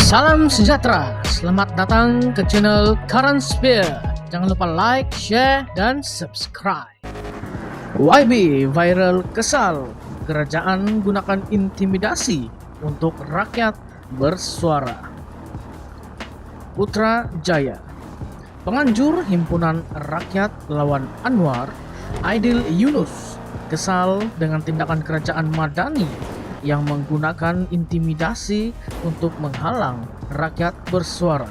Salam sejahtera, selamat datang ke channel Current Sphere. Jangan lupa like, share, dan subscribe. YB viral kesal, kerajaan gunakan intimidasi untuk rakyat bersuara. Putrajaya, penganjur Himpunan Rakyat Lawan Anwar, Aidil Yunus, kesal dengan tindakan kerajaan Madani yang menggunakan intimidasi untuk menghalang rakyat bersuara.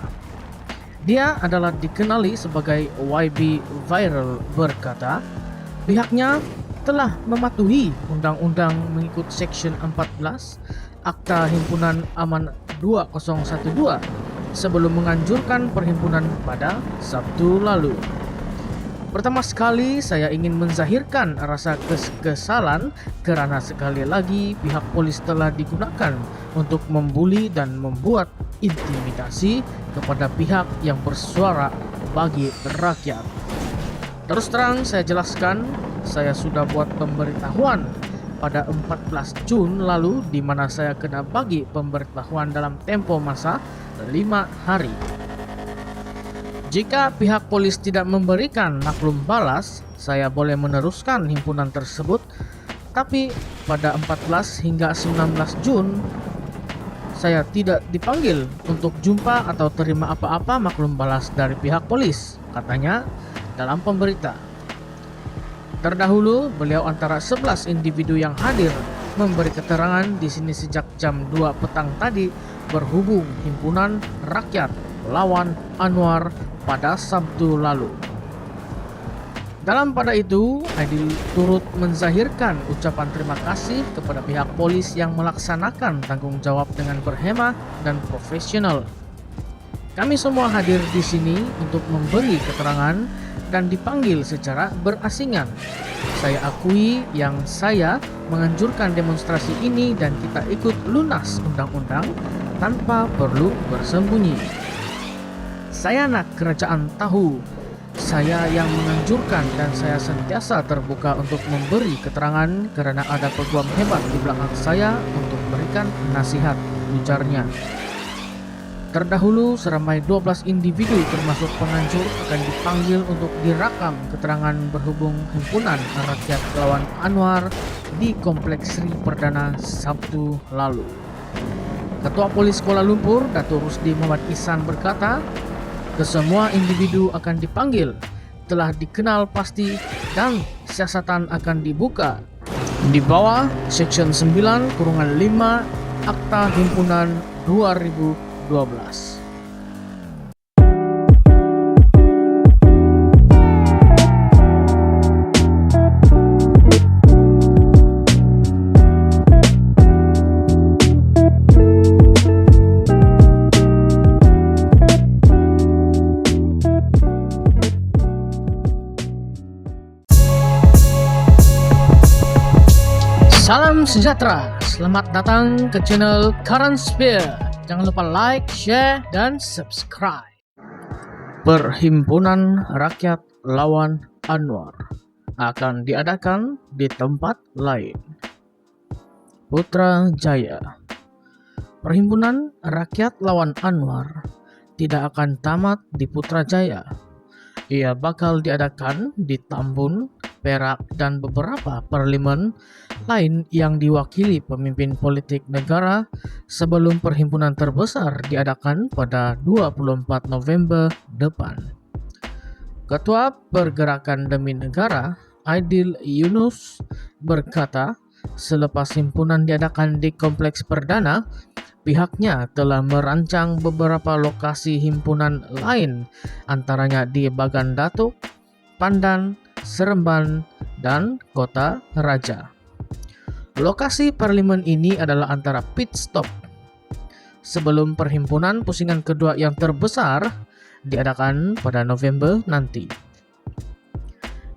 Dia adalah dikenali sebagai YB Viral, berkata pihaknya telah mematuhi undang-undang mengikut Section 14 Akta Himpunan Aman 2012 sebelum menganjurkan perhimpunan pada Sabtu lalu. Pertama sekali saya ingin menzahirkan rasa kekesalan karena sekali lagi pihak polis telah digunakan untuk membuli dan membuat intimidasi kepada pihak yang bersuara bagi rakyat. Terus terang saya jelaskan, saya sudah buat pemberitahuan pada 14 Jun lalu di mana saya kena bagi pemberitahuan dalam tempo masa 5 hari. Jika pihak polis tidak memberikan maklum balas, saya boleh meneruskan himpunan tersebut. Tapi pada 14 hingga 19 Jun, saya tidak dipanggil untuk jumpa atau terima apa-apa maklum balas dari pihak polis, katanya dalam pemberita. Terdahulu, beliau antara 11 individu yang hadir memberi keterangan di sini sejak jam 2 petang tadi berhubung Himpunan Rakyat Lawan Anwar pada Sabtu lalu. Dalam pada itu, Aidil turut menzahirkan ucapan terima kasih kepada pihak polis yang melaksanakan tanggung jawab dengan berhemah dan profesional. Kami semua hadir di sini untuk memberi keterangan dan dipanggil secara berasingan. Saya akui yang saya menganjurkan demonstrasi ini dan kita ikut lunas undang-undang tanpa perlu bersembunyi. Saya nak kerajaan tahu, saya yang menganjurkan dan saya sentiasa terbuka untuk memberi keterangan karena ada peguam hebat di belakang saya untuk memberikan nasihat, ujarnya. Terdahulu seramai 12 individu termasuk penganjur akan dipanggil untuk direkam keterangan berhubung Himpunan Rakyat Lawan Anwar di Kompleks Sri Perdana Sabtu lalu. Ketua Polis Kuala Lumpur, Datuk Rusdi Muhammad Ihsan, berkata, kesemua individu akan dipanggil, telah dikenal pasti dan siasatan akan dibuka di bawah Section 9/5 Akta Himpunan 2012. Salam sejahtera, selamat datang ke channel Current Sphere. Jangan lupa like, share, dan subscribe. Perhimpunan Rakyat Lawan Anwar akan diadakan di tempat lain. Putrajaya, Perhimpunan Rakyat Lawan Anwar tidak akan tamat di Putrajaya. Ia bakal diadakan di Tambun, Perak, dan beberapa parlimen lain yang diwakili pemimpin politik negara sebelum perhimpunan terbesar diadakan pada 24 November depan. Ketua Pergerakan Demi Negara, Aidil Yunus, berkata selepas himpunan diadakan di Kompleks Perdana, pihaknya telah merancang beberapa lokasi himpunan lain, antaranya di Bagan Datuk, Pandan, Seremban, dan Kota Raja. Lokasi parlimen ini adalah antara pit stop sebelum perhimpunan pusingan kedua yang terbesar diadakan pada November nanti.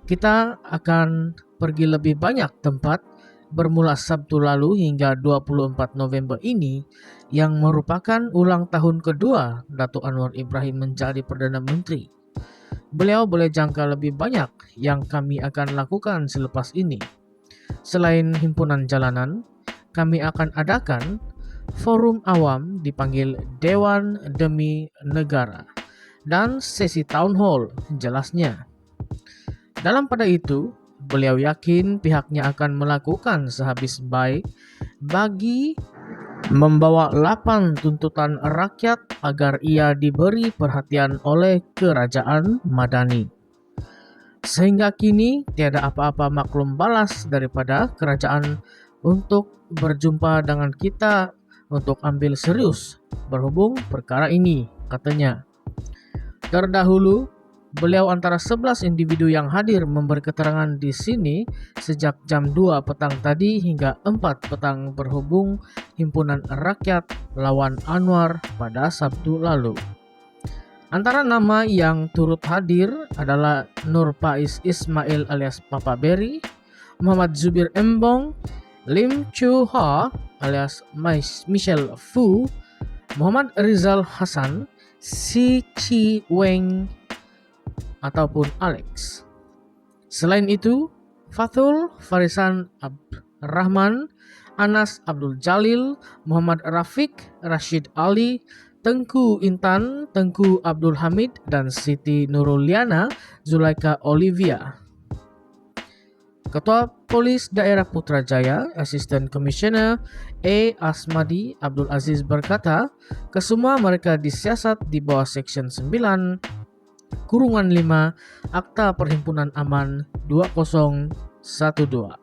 Kita akan pergi lebih banyak tempat bermula Sabtu lalu hingga 24 November ini yang merupakan ulang tahun kedua Datuk Anwar Ibrahim menjadi Perdana Menteri. Beliau boleh jangka lebih banyak yang kami akan lakukan selepas ini. Selain himpunan jalanan, kami akan adakan forum awam dipanggil Dewan Demi Negara, dan sesi town hall jelasnya. Dalam pada itu, beliau yakin pihaknya akan melakukan sehabis baik bagi membawa 8 tuntutan rakyat agar ia diberi perhatian oleh kerajaan Madani. Sehingga kini tiada apa-apa maklum balas daripada kerajaan untuk berjumpa dengan kita untuk ambil serius berhubung perkara ini, katanya. Terdahulu, beliau antara 11 individu yang hadir memberi keterangan di sini sejak jam 2 petang tadi hingga 4 petang berhubung Himpunan Rakyat lawan Anwar pada Sabtu lalu. Antara nama yang turut hadir adalah Nur Faiz Ismail alias Papa Berry, Muhammad Zubir Embong, Lim Chu Ha alias Michelle Fu, Muhammad Rizal Hasan, Si Chi Weng ataupun Alex. Selain itu, Fathul Farisan Rahman, Anas Abdul Jalil, Muhammad Rafiq, Rashid Ali, Tengku Intan, Tengku Abdul Hamid, dan Siti Nuruliana Zulaika Olivia. Ketua Polis Daerah Putrajaya, Assistant Commissioner A. Asmadi Abdul Aziz berkata, kesemua mereka disiasat di bawah Section 9, Kurungan 5, Akta Perhimpunan Aman 2012.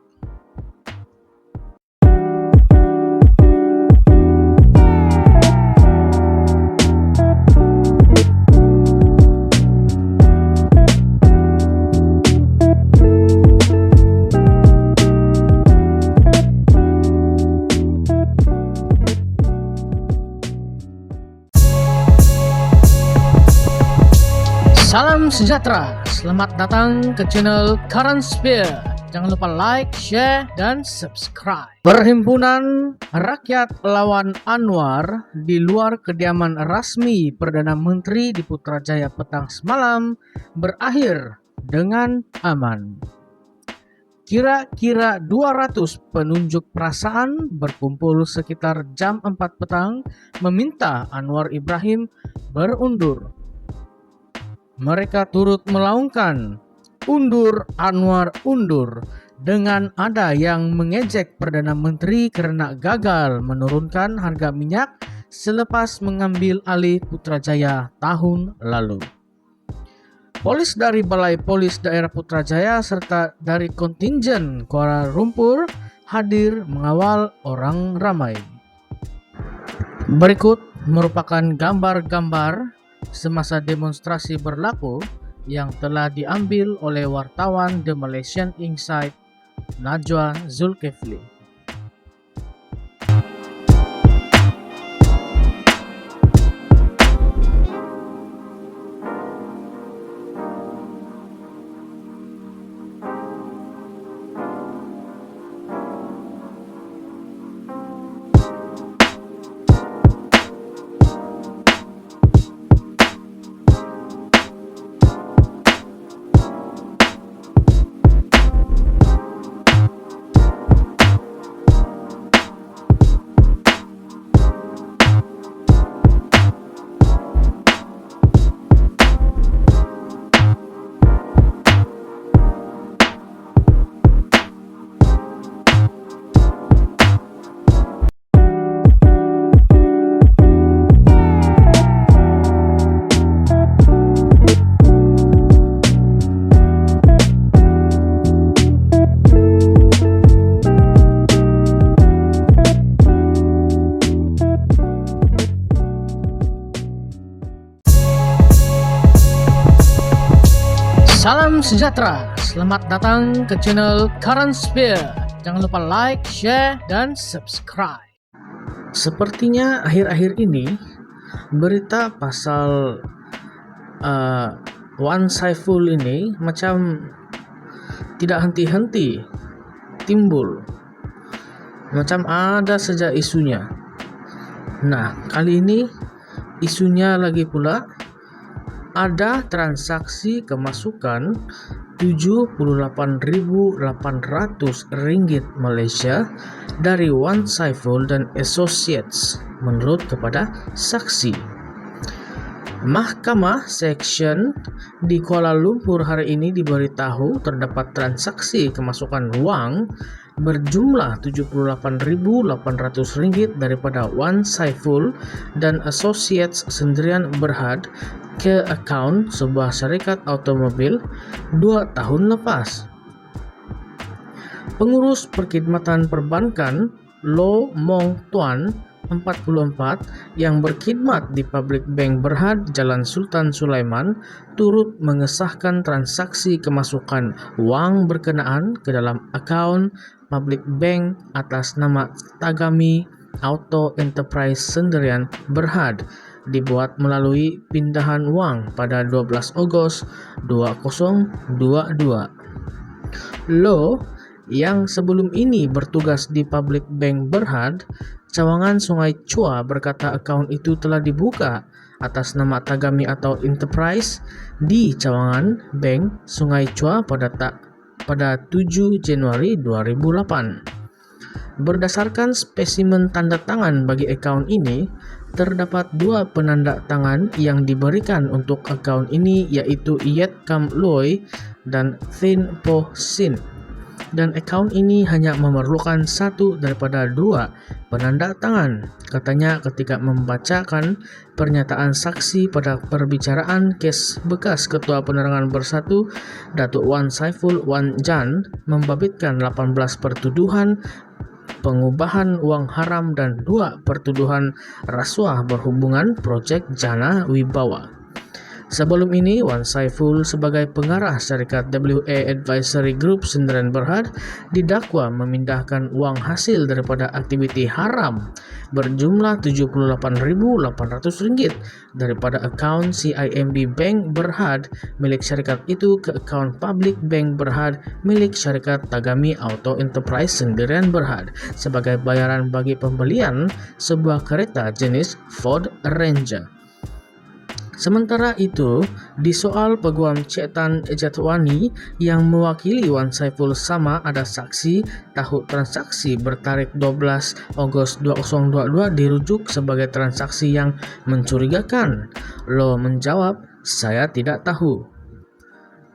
Salam sejahtera, selamat datang ke channel Current Sphere. Jangan lupa like, share, dan subscribe. Perhimpunan Rakyat lawan Anwar di luar kediaman rasmi Perdana Menteri di Putrajaya petang semalam berakhir dengan aman. Kira-kira 200 penunjuk perasaan berkumpul sekitar jam 4 petang meminta Anwar Ibrahim berundur. Mereka turut melaungkan "Undur Anwar undur" dengan ada yang mengejek Perdana Menteri karena gagal menurunkan harga minyak selepas mengambil alih Putrajaya tahun lalu. Polis dari Balai Polis Daerah Putrajaya serta dari kontingen Kuala Lumpur hadir mengawal orang ramai. Berikut merupakan gambar-gambar semasa demonstrasi berlaku yang telah diambil oleh wartawan The Malaysian Insight Najwa Zulkifli. Salam sejahtera, selamat datang ke channel Current Sphere. Jangan lupa like, share, dan subscribe. Sepertinya akhir-akhir ini berita pasal Wan Saiful ini macam tidak henti-henti timbul. Macam ada saja isunya. Nah, kali ini isunya lagi pula ada transaksi kemasukan Rp78.800 Malaysia dari Wan Saiful dan Associates menurut kepada saksi. Mahkamah Seksyen di Kuala Lumpur hari ini diberitahu terdapat transaksi kemasukan wang berjumlah Rp78.800 daripada Wan Saiful dan Associates Sendirian Berhad ke akaun sebuah syarikat automobil 2 tahun lepas. Pengurus Perkhidmatan Perbankan Lo Mong Tuan 44 yang berkhidmat di Public Bank Berhad Jalan Sultan Sulaiman turut mengesahkan transaksi kemasukan wang berkenaan ke dalam akaun Public Bank atas nama Tagami Auto Enterprise Sendirian Berhad dibuat melalui pindahan wang pada 12 Ogos 2022. Lo yang sebelum ini bertugas di Public Bank Berhad, Cawangan Sungai Chua berkata akaun itu telah dibuka atas nama Tagami atau Enterprise di Cawangan Bank Sungai Chua pada 7 Januari 2008. Berdasarkan spesimen tanda tangan bagi akaun ini, terdapat 2 penanda tangan yang diberikan untuk akaun ini yaitu Yet Kam Loy dan Thin Po Sin. Dan akaun ini hanya memerlukan 1 daripada 2 penanda tangan, katanya ketika membacakan pernyataan saksi pada perbicaraan kes bekas Ketua Penerangan Bersatu Datuk Wan Saiful Wan Jan membabitkan 18 pertuduhan pengubahan wang haram dan 2 pertuduhan rasuah berhubungan projek Jana Wibawa. Sebelum ini, Wan Saiful sebagai pengarah syarikat WA Advisory Group Sendirian Berhad didakwa memindahkan wang hasil daripada aktiviti haram berjumlah Rp78.800 daripada akaun CIMB Bank Berhad milik syarikat itu ke akaun Public Bank Berhad milik syarikat Tagami Auto Enterprise Sendirian Berhad sebagai bayaran bagi pembelian sebuah kereta jenis Ford Ranger. Sementara itu, di soal Peguam Cik Tan Jatwani yang mewakili Wan Saiful sama ada saksi tahu transaksi bertarikh 12 Ogos 2022 dirujuk sebagai transaksi yang mencurigakan. Lo menjawab, saya tidak tahu.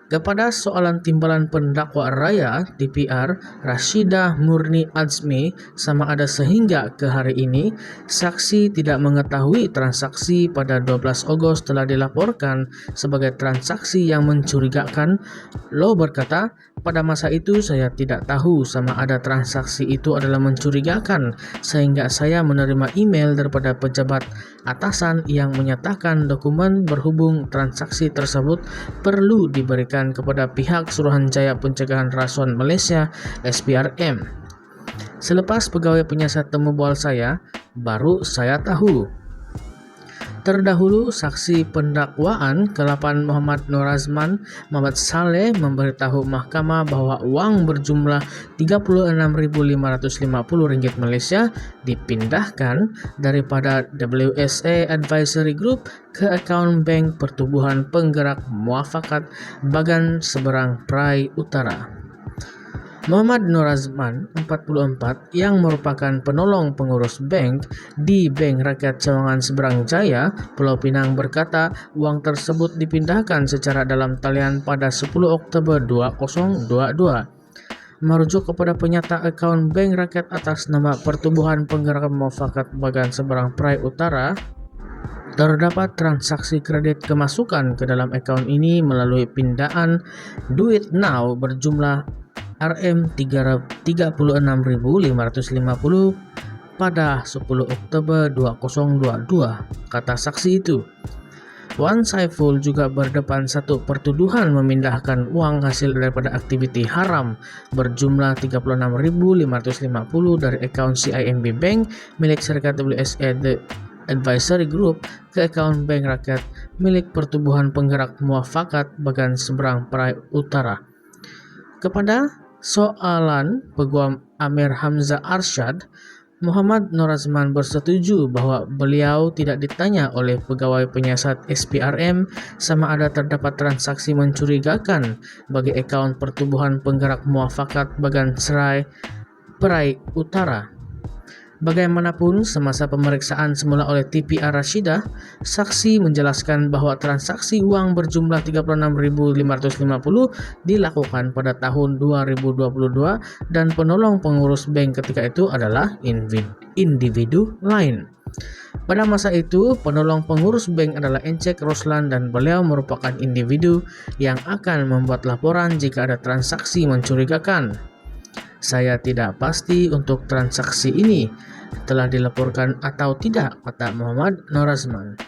Kepada soalan timbalan pendakwa raya TPR Rashidah Murni Azmi sama ada sehingga ke hari ini saksi tidak mengetahui transaksi pada 12 Ogos telah dilaporkan sebagai transaksi yang mencurigakan, Lo berkata, pada masa itu saya tidak tahu sama ada transaksi itu adalah mencurigakan sehingga saya menerima email daripada pejabat atasan yang menyatakan dokumen berhubung transaksi tersebut perlu diberikan kepada pihak Suruhanjaya Pencegahan Rasuah Malaysia SPRM. Selepas pegawai penyiasat temu bual saya, baru saya tahu. Terdahulu, saksi pendakwaan ke-8 Muhammad Norazman Muhammad Saleh memberitahu mahkamah bahwa wang berjumlah Rp36.550 Malaysia dipindahkan daripada WSA Advisory Group ke akaun Bank Pertubuhan Penggerak Muafakat Bagan Seberang Perai Utara. Muhammad Norazman, 44, yang merupakan penolong pengurus bank di Bank Rakyat Cawangan Seberang Jaya, Pulau Pinang berkata wang tersebut dipindahkan secara dalam talian pada 10 Oktober 2022. Merujuk kepada penyata akaun Bank Rakyat atas nama Pertubuhan Penggerak Muafakat Bagan Seberang Perai Utara, terdapat transaksi kredit kemasukan ke dalam akaun ini melalui pindaan duit now berjumlah Rm36.550 pada 10 Oktober 2022, kata saksi itu. Wan Saiful juga berdepan 1 pertuduhan memindahkan uang hasil daripada aktiviti haram berjumlah Rp36.550 dari akaun CIMB Bank milik syarikat WSA Advisory Group ke akaun Bank Rakyat milik Pertubuhan Penggerak Muafakat Bagan Seberang Perai Utara. Kepada soalan Peguam Amir Hamzah Arsyad, Muhammad Norazman bersetuju bahwa beliau tidak ditanya oleh pegawai penyiasat SPRM sama ada terdapat transaksi mencurigakan bagi akaun Pertubuhan Penggerak Muafakat Bagan Serai Perai Utara. Bagaimanapun, semasa pemeriksaan semula oleh TPR Rashidah, saksi menjelaskan bahwa transaksi uang berjumlah 36.550 dilakukan pada tahun 2022 dan penolong pengurus bank ketika itu adalah individu lain. Pada masa itu, penolong pengurus bank adalah Encek Roslan dan beliau merupakan individu yang akan membuat laporan jika ada transaksi mencurigakan. Saya tidak pasti untuk transaksi ini telah dilaporkan atau tidak, kata Muhammad Norazman.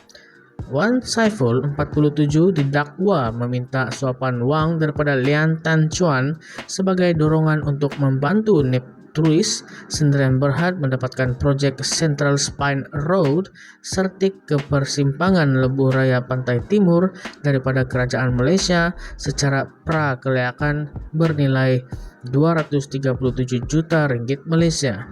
Wan Saiful, 47, didakwa meminta suapan uang daripada Lian Tan Chuan sebagai dorongan untuk membantu Nepturis Sendirian Berhad mendapatkan proyek Central Spine Road sertik ke persimpangan Lebuh Raya Pantai Timur daripada Kerajaan Malaysia secara prakelayakan bernilai 237 juta ringgit Malaysia.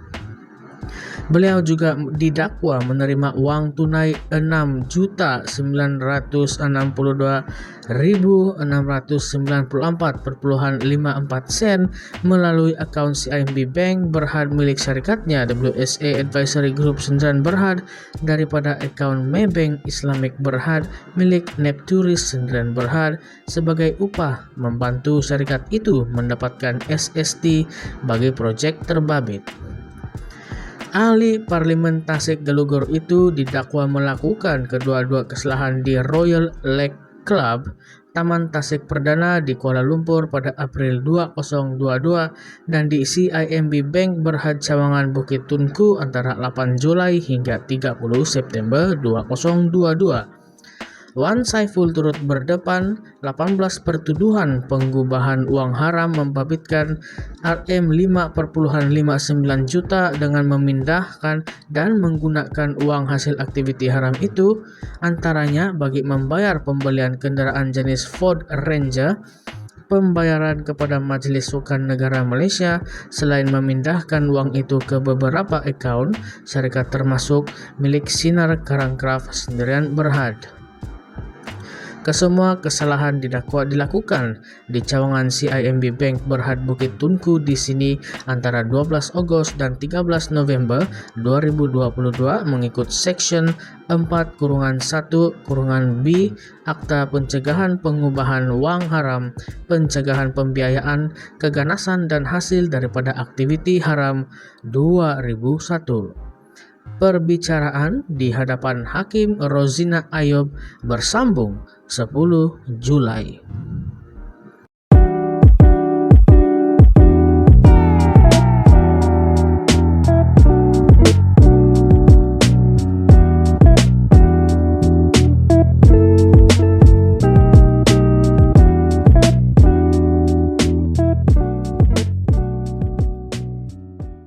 Beliau juga didakwa menerima uang tunai 6.962.694,54 sen melalui akaun CIMB Bank Berhad milik syarikatnya WSA Advisory Group Sendirian Berhad daripada akaun Maybank Islamic Berhad milik Nepturis Sendirian Berhad sebagai upah membantu syarikat itu mendapatkan SST bagi projek terbabit. Ahli Parlimen Tasik Gelugor itu didakwa melakukan kedua-dua kesalahan di Royal Lake Club, Taman Tasik Perdana di Kuala Lumpur pada April 2022 dan di CIMB Bank Berhad Cawangan Bukit Tunku antara 8 Julai hingga 30 September 2022. Wan Saiful turut berdepan 18 pertuduhan penggubahan uang haram membabitkan Rm5,59 juta dengan memindahkan dan menggunakan uang hasil aktiviti haram itu antaranya bagi membayar pembelian kenderaan jenis Ford Ranger, pembayaran kepada Majlis Sukan Negara Malaysia selain memindahkan uang itu ke beberapa akaun syarikat termasuk milik Sinar Karangkraf Sendirian Berhad. Kesemua kesalahan didakwa dilakukan di cawangan CIMB Bank Berhad Bukit Tunku di sini antara 12 Ogos dan 13 November 2022 mengikut Seksyen 4-1-B Akta Pencegahan Pengubahan Wang Haram, Pencegahan Pembiayaan, Keganasan dan Hasil daripada Aktiviti Haram 2001. Perbicaraan di hadapan Hakim Rozina Ayob bersambung 10 Julai.